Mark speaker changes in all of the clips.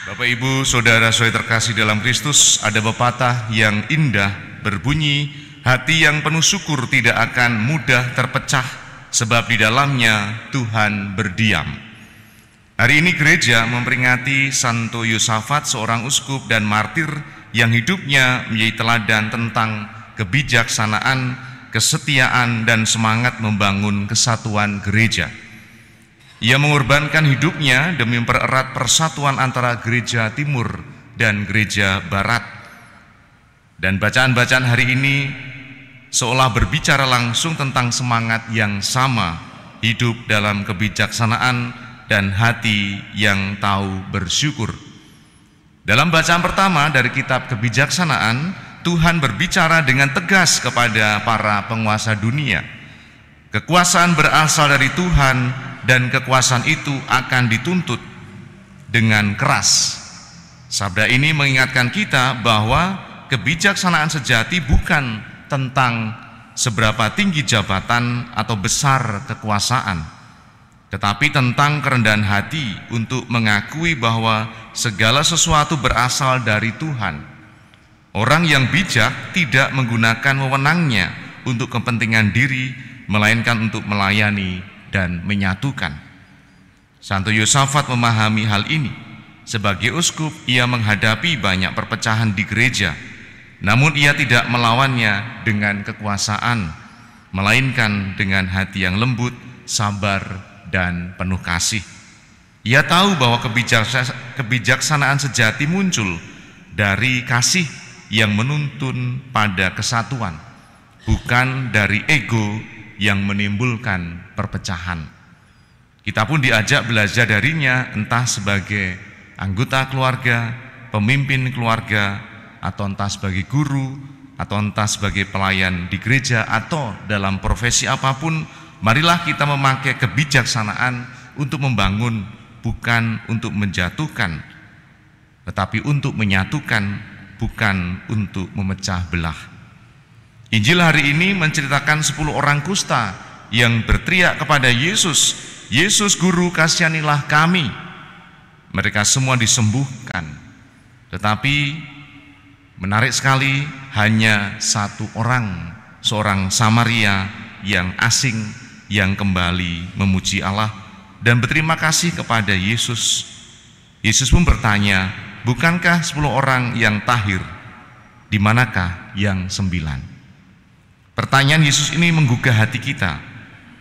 Speaker 1: Bapak, Ibu, saudara-saudari terkasih dalam Kristus, ada pepatah yang indah berbunyi, hati yang penuh syukur tidak akan mudah terpecah, sebab di dalamnya Tuhan berdiam. Hari ini gereja memperingati Santo Yosafat, seorang uskup dan martir yang hidupnya menjadi teladan tentang kebijaksanaan, kesetiaan, dan semangat membangun kesatuan gereja. Ia mengorbankan hidupnya demi mempererat persatuan antara gereja timur dan gereja barat. Dan bacaan-bacaan hari ini seolah berbicara langsung tentang semangat yang sama, hidup dalam kebijaksanaan dan hati yang tahu bersyukur. Dalam bacaan pertama dari kitab Kebijaksanaan, Tuhan berbicara dengan tegas kepada para penguasa dunia. Kekuasaan berasal dari Tuhan dan kekuasaan itu akan dituntut dengan keras. Sabda ini mengingatkan kita bahwa kebijaksanaan sejati bukan tentang seberapa tinggi jabatan atau besar kekuasaan, tetapi tentang kerendahan hati untuk mengakui bahwa segala sesuatu berasal dari Tuhan. Orang yang bijak tidak menggunakan wewenangnya untuk kepentingan diri, melainkan untuk melayani dan menyatukan. Santo Yosafat memahami hal ini. Sebagai uskup, ia menghadapi banyak perpecahan di gereja, namun ia tidak melawannya dengan kekuasaan, melainkan dengan hati yang lembut, sabar, dan penuh kasih. Ia tahu bahwa kebijaksanaan sejati muncul dari kasih yang menuntun pada kesatuan, bukan dari ego yang menimbulkan perpecahan. Kita pun diajak belajar darinya, entah sebagai anggota keluarga, pemimpin keluarga, atau entah sebagai guru, atau entah sebagai pelayan di gereja, atau dalam profesi apapun. Marilah kita memakai kebijaksanaan untuk membangun, bukan untuk menjatuhkan, tetapi untuk menyatukan, bukan untuk memecah belah. Injil hari ini menceritakan 10 orang kusta yang berteriak kepada Yesus, "Yesus Guru, kasihanilah kami." Mereka semua disembuhkan. Tetapi menarik sekali, hanya satu orang, seorang Samaria yang asing, yang kembali memuji Allah dan berterima kasih kepada Yesus. Yesus pun bertanya, "Bukankah 10 orang yang tahir? Di manakah yang 9?" Pertanyaan Yesus ini menggugah hati kita.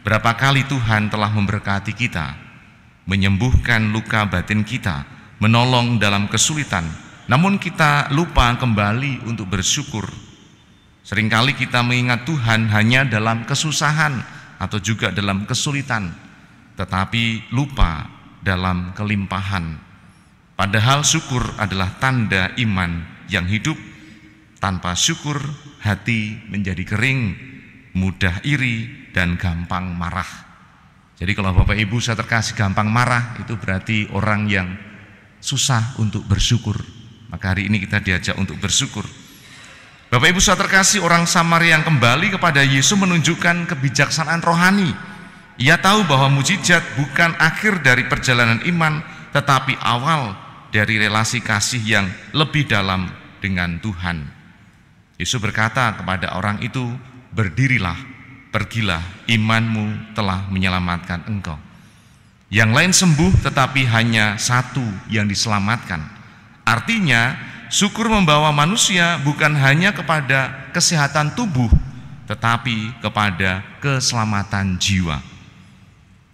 Speaker 1: Berapa kali Tuhan telah memberkati kita, menyembuhkan luka batin kita, menolong dalam kesulitan, namun kita lupa kembali untuk bersyukur. Seringkali kita mengingat Tuhan hanya dalam kesusahan atau juga dalam kesulitan, tetapi lupa dalam kelimpahan. Padahal syukur adalah tanda iman yang hidup. Tanpa syukur, hati menjadi kering, mudah iri, dan gampang marah. Jadi kalau Bapak Ibu saya terkasih gampang marah, itu berarti orang yang susah untuk bersyukur. Maka hari ini kita diajak untuk bersyukur. Bapak Ibu saya terkasih, orang Samaria yang kembali kepada Yesus menunjukkan kebijaksanaan rohani. Ia tahu bahwa mukjizat bukan akhir dari perjalanan iman, tetapi awal dari relasi kasih yang lebih dalam dengan Tuhan. Yesus berkata kepada orang itu, "Berdirilah, pergilah, imanmu telah menyelamatkan engkau." Yang lain sembuh, tetapi hanya satu yang diselamatkan. Artinya, syukur membawa manusia bukan hanya kepada kesehatan tubuh, tetapi kepada keselamatan jiwa.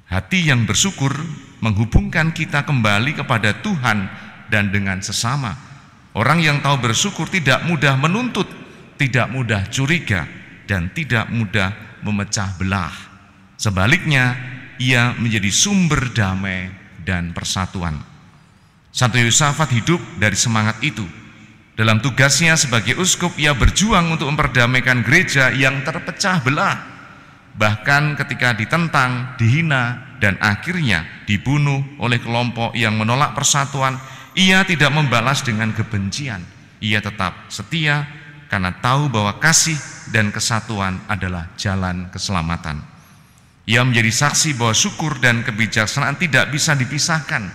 Speaker 1: Hati yang bersyukur menghubungkan kita kembali kepada Tuhan dan dengan sesama. Orang yang tahu bersyukur tidak mudah menuntut, tidak mudah curiga, dan tidak mudah memecah belah. Sebaliknya, ia menjadi sumber damai dan persatuan. Santo Yosafat hidup dari semangat itu. Dalam tugasnya sebagai uskup, ia berjuang untuk memperdamaikan gereja yang terpecah belah. Bahkan ketika ditentang, dihina, dan akhirnya dibunuh oleh kelompok yang menolak persatuan, ia tidak membalas dengan kebencian. Ia tetap setia karena tahu bahwa kasih dan kesatuan adalah jalan keselamatan. Ia menjadi saksi bahwa syukur dan kebijaksanaan tidak bisa dipisahkan.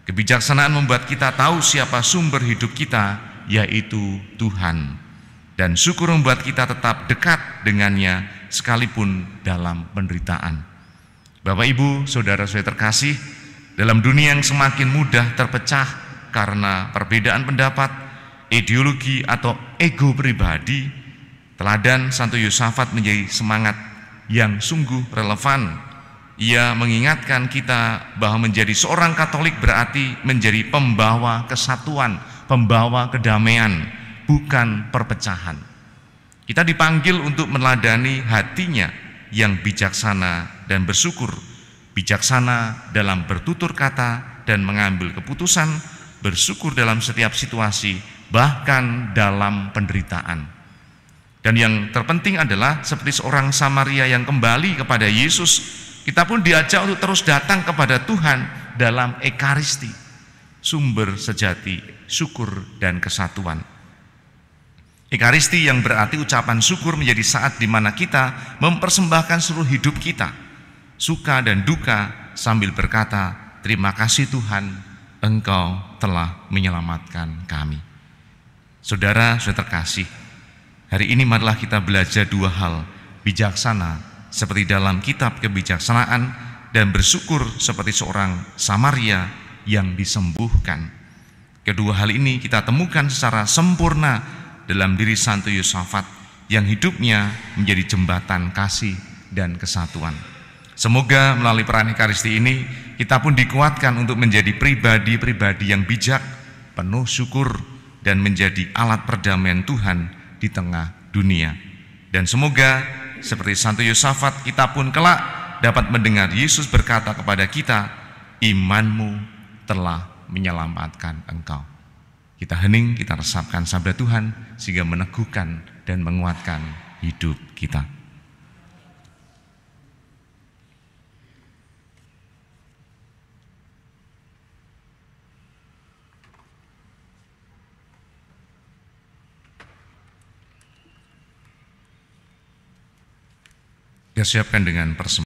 Speaker 1: Kebijaksanaan membuat kita tahu siapa sumber hidup kita, yaitu Tuhan. Dan syukur membuat kita tetap dekat dengannya sekalipun dalam penderitaan. Bapak, Ibu, saudara-saudara terkasih, dalam dunia yang semakin mudah terpecah karena perbedaan pendapat, ideologi atau ego pribadi, teladan Santo Yosafat menjadi semangat yang sungguh relevan. Ia mengingatkan kita bahwa menjadi seorang Katolik berarti menjadi pembawa kesatuan, pembawa kedamaian, bukan perpecahan. Kita dipanggil untuk meneladani hatinya yang bijaksana dan bersyukur, bijaksana dalam bertutur kata dan mengambil keputusan, bersyukur dalam setiap situasi, bahkan dalam penderitaan. Dan yang terpenting adalah seperti seorang Samaria yang kembali kepada Yesus, kita pun diajak untuk terus datang kepada Tuhan dalam Ekaristi, sumber sejati syukur dan kesatuan. Ekaristi yang berarti ucapan syukur menjadi saat di mana kita mempersembahkan seluruh hidup kita, suka dan duka, sambil berkata, terima kasih Tuhan, Engkau telah menyelamatkan kami. Saudara terkasih, hari ini marilah kita belajar dua hal, bijaksana seperti dalam kitab kebijaksanaan dan bersyukur seperti seorang Samaria yang disembuhkan. Kedua hal ini kita temukan secara sempurna dalam diri Santo Yosafat yang hidupnya menjadi jembatan kasih dan kesatuan. Semoga melalui peran Ekaristi ini kita pun dikuatkan untuk menjadi pribadi-pribadi yang bijak, penuh syukur, dan menjadi alat perdamaian Tuhan di tengah dunia. Dan semoga seperti Santo Yosafat kita pun kelak dapat mendengar Yesus berkata kepada kita, imanmu telah menyelamatkan engkau. Kita hening, kita resapkan sabda Tuhan sehingga meneguhkan dan menguatkan hidup kita. Kita siapkan dengan persembahan.